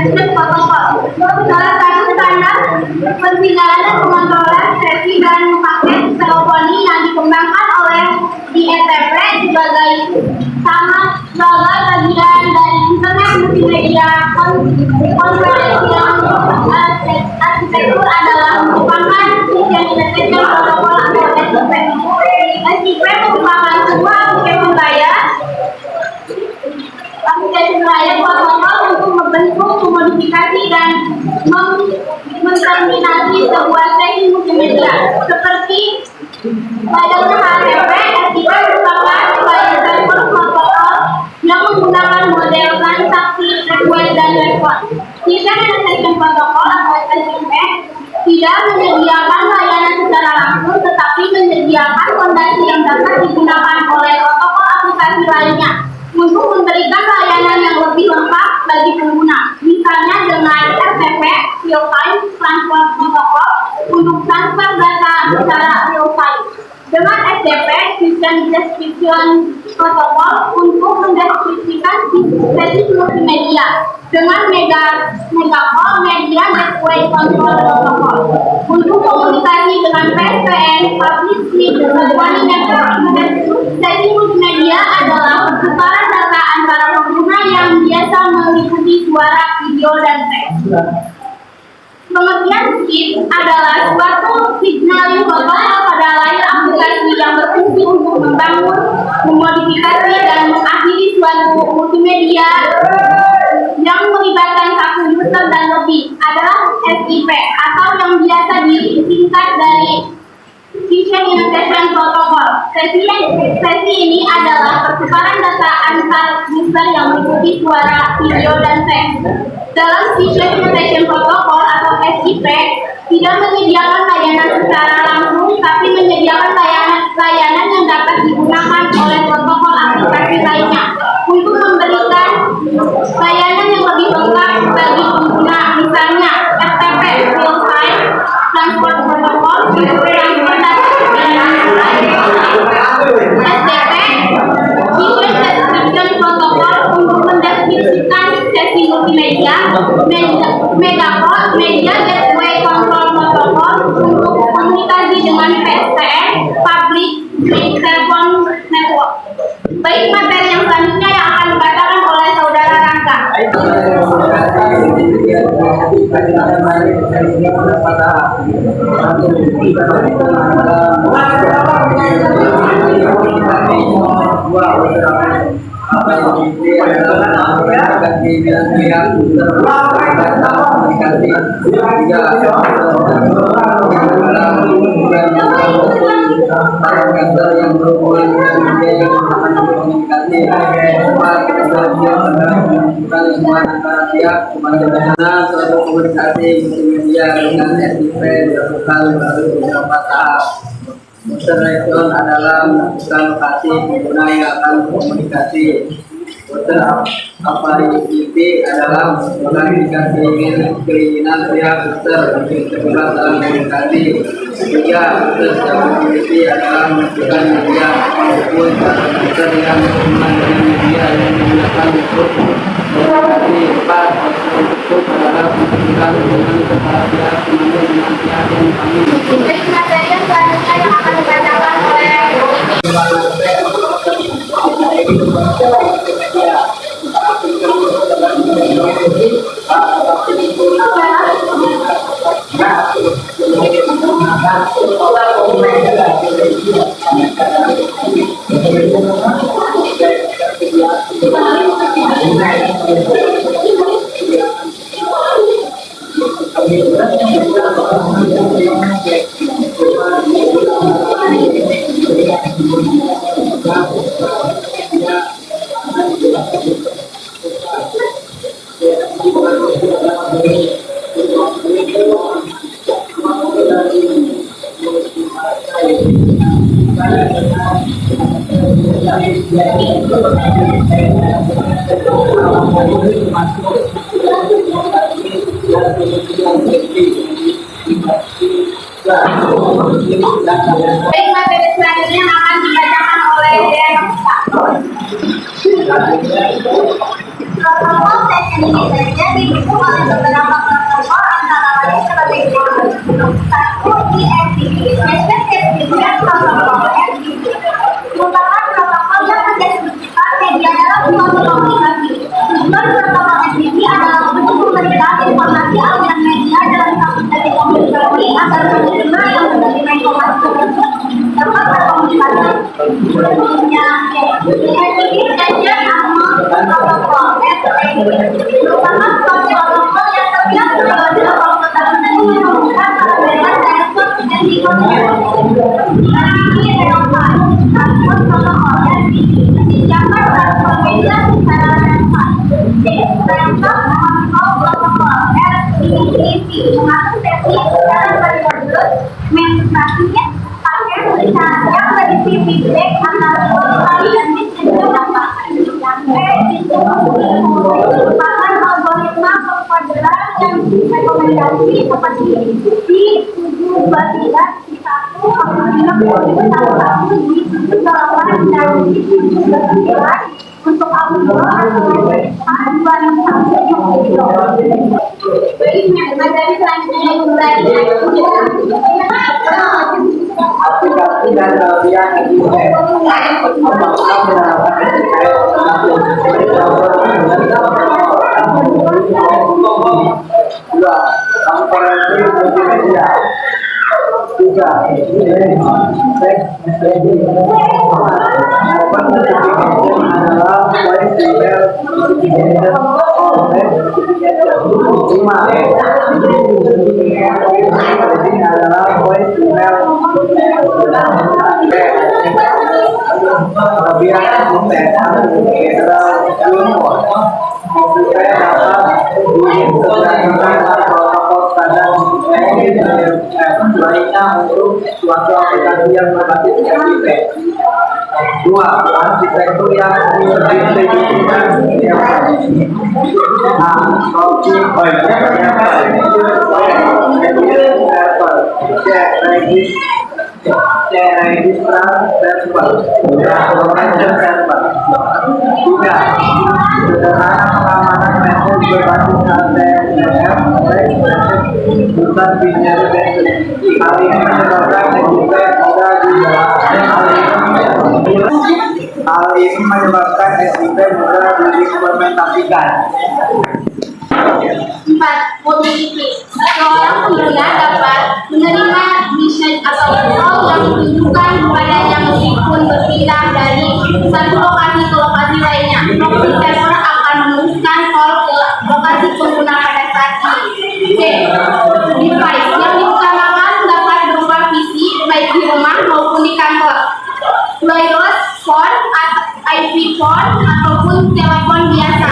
management protokol. Salah satu standar pentinggalan dan pengontrolan sesi dan paket teleponi yang dikembangkan oleh IETP sebagai bagian dari internet multimedia konferensial arsitektur adalah merupakan sistem integration protokol atau SIP. SIP merupakan sebuah aplikasi layar protokol untuk membentuk, memodifikasi, dan menterminasi sebuah sesi multimedia. Seperti pada HTTP, SIP merupakan layar server protokol yang menggunakan model transaksi request dan respon. Sistem integration protokol atau SIP tidak menyediakan layanan secara langsung, tetapi menyediakan fondasi yang dapat digunakan oleh protokol aplikasi lainnya untuk memberikan layanan yang lebih lengkap bagi pengguna. Misalnya dengan RTP Real Time Transfer Protocol untuk transfer data secara real time, dengan SDP System Description Protocol untuk mendeskripsikan sesi multimedia, dengan Megapol Media Gateway Control Protocol untuk komunikasi dengan PSTN Publicly Warning Network. Sesi multimedia adalah pertukaran data antara pengguna yang biasa meliputi suara, video, dan teks. Pengertian SIP adalah suatu signaling protokol pada layar aplikasi yang berfungsi untuk membangun, memodifikasi, dan mengakhiri suatu multimedia yang melibatkan satu user dan lebih adalah SIP, atau yang biasa disingkat dari System Integration Protocol. Sesi ini adalah pertukaran data antar user yang meliputi suara, video, dan teks. Dalam System Integration Protocol atau SIP tidak menyediakan layanan secara langsung, tapi menyediakan layanan yang dapat digunakan oleh protokol aplikasi lainnya untuk memberikan layanan yang lebih lengkap bagi pengguna. Misalnya RTP Real Time Transfer Protocol untuk transfer data SDP System Description Protocol untuk mendeskripsikan sesi multimedia, Megapol Media Gateway Control Protocol untuk komunikasi dengan PSTN Public Telephone Network. Baik, materi yang selanjutnya yang akan dibacakan oleh Saudara Rangga. suatu komunikasi multimedia dengan SIP dilakukan melalui beberapa tahap. Moderator adalah menentukan lokasi pengguna yang akan komunikasi. Aplikasi adalah mengklarifikasi keinginan pihak user untuk terlibat dalam komunikasi. Ketiga, usability adalah menentukan media maupun user yang berhubungan dengan media yang digunakan untuk komunikasi. Empat, untuk adalah menentukan hubungan kepala pihak pengambil dengan pihak yang kami. Materi yang selanjutnya yang akan dibacakan oleh Baik, materi selanjutnya akan dibacakan oleh Dea Nafisa. Protokol tes ini saja didukung oleh beberapa protokol antara lain sebagai berikut. Satu, ISDP, National Certificate Protocol (NCP), merupakan protokol yang mendeskripsikan media dalam suatu komunikasi. Tujuan protokol NCP adalah untuk memberikan informasi aliran media dalam satu komunikasi agar penerima yang menerima informasi tersebut dapat berkomunikasi. NCP saja protokol merupakan suatu protokol yang terbilang sebagai protokol yang menunjukkan kebebasan tersebut dan dikomunikasi. Ini relevan. Transport protokol dan disediakan transportasi secara relevan. Transport protokol RCTP mengatur teknik dalam periode menstruasinya pakai tulisannya berisi feedback antara kali dan distribusi merupakan algoritma pemodern yang rekomendasi seperti di 723 di 1 apabila di 78 dan di 79 untuk audio atau 261. Materi selanjutnya aplikasi dan kelebihan NCP. Dua, konferensi multimedia. Tiga, teks messaging. Open notification adalah voice email notification, text notification. Lima, messaging adalah voice email notification. Kelebihan NCP adalah NCP dapat diintegrasikan protokol standar lainnya untuk suatu aplikasi yang berbasis NCP. Dua, arsitektur yang diintegrasikan Tiga, sederhana pengamanan message berbasis HTML, bukan binary message. Hal ini menyebabkan NCP mudah diimplementasikan. 4. Multi-titik. Seorang pengguna dapat menerima message atau call yang ditujukan kepadanya meskipun berpindah dari satu lokasi ke lokasi lainnya. Proxy server akan meneruskan call ke lokasi pengguna pada saat ini. C. Device yang diutamakan dapat berupa PC baik di rumah maupun di kantor. Wireless phone, IP phone, ataupun telepon biasa.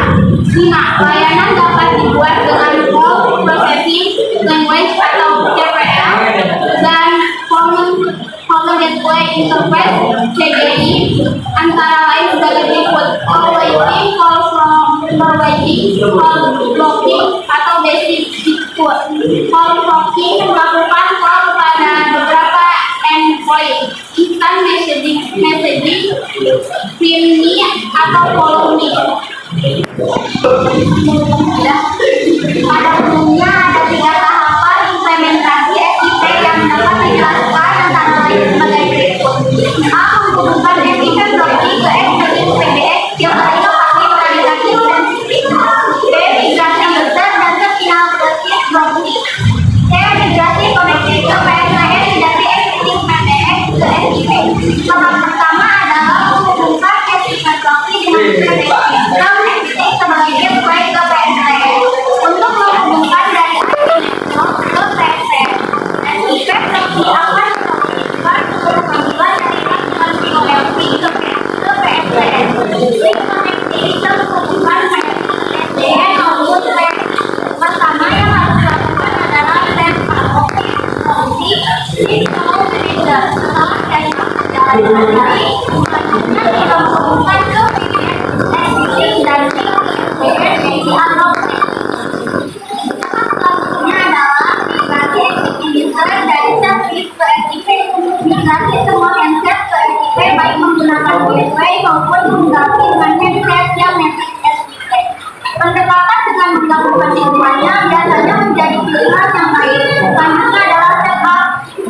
5. Layanan dapat dibuat dengan call processing language atau CPL dan Common Gateway Interface (CGI), antara lain sebagai berikut: call waiting, call forwarding, call blocking, atau basic input. Call blocking melakukan call kepada beberapa endpoint, instant messaging, PIM-me, atau follow-me. Pada umumnya ada 3 tahapan implementasi SIP yang dapat dilakukan antara lain sebagai berikut. A. Menghubungkan SIP proxy ke SIP PBX yang berlokasi aplikasi sensitif. B. Migrasi user dan ke final basis proxy. C. Migrasi koneksi ke PSTN dari SIP PBX ke SIP. Tahap pertama adalah menghubungkan SIP proxy dengan PBX sebagai gateway ke PSTN. Untuk menghubungkan dari network ke PSTN, SIP proxy akan menghubungkan panggilan dari network ke PSTN. Link koneksi terhubungkan PSTN maupun PSTN. Pertama yang harus dilakukan adalah tes proxy sinkron trigger. Setelah tes berjalan dengan baik, selanjutnya kita menghubungkan ke PBX SIP dan Ingat yang baik. Selanjutnya adalah setup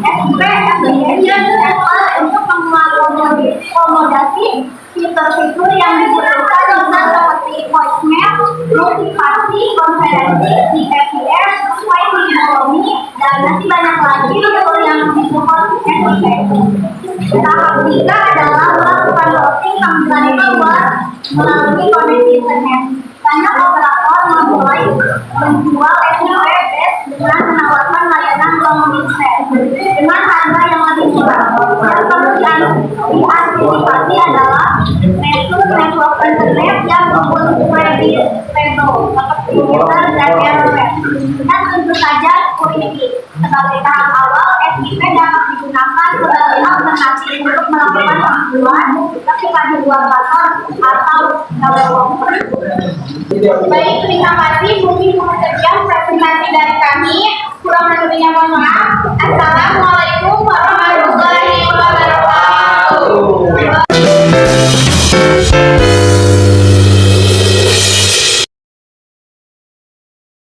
SIP application server untuk mengakomodasi fitur-fitur yang dibutuhkan dengan seperti voicemail, notifikasi, konferensi, GPS, file ekonomi, dan masih banyak lagi fitur yang disupport SIP. Tahap 3 adalah melakukan routing panggilan keluar melalui koneksi internet. Banyak operator memulai menjual SIP dengan menawarkan layanan long distance dengan harga yang lebih murah. Yang perlu diantisipasi adalah network internet yang kredibel seperti Twitter dan RWS. Dan tentu saja security. Sebagai tahap awal, SIP dapat digunakan sebagai alternatif untuk melakukan panggilan ketika di luar kantor atau dalam. Baik, terima kasih. Mungkin sekian presentasi dari kami. Kurang lebihnya mohon maaf. Assalamualaikum.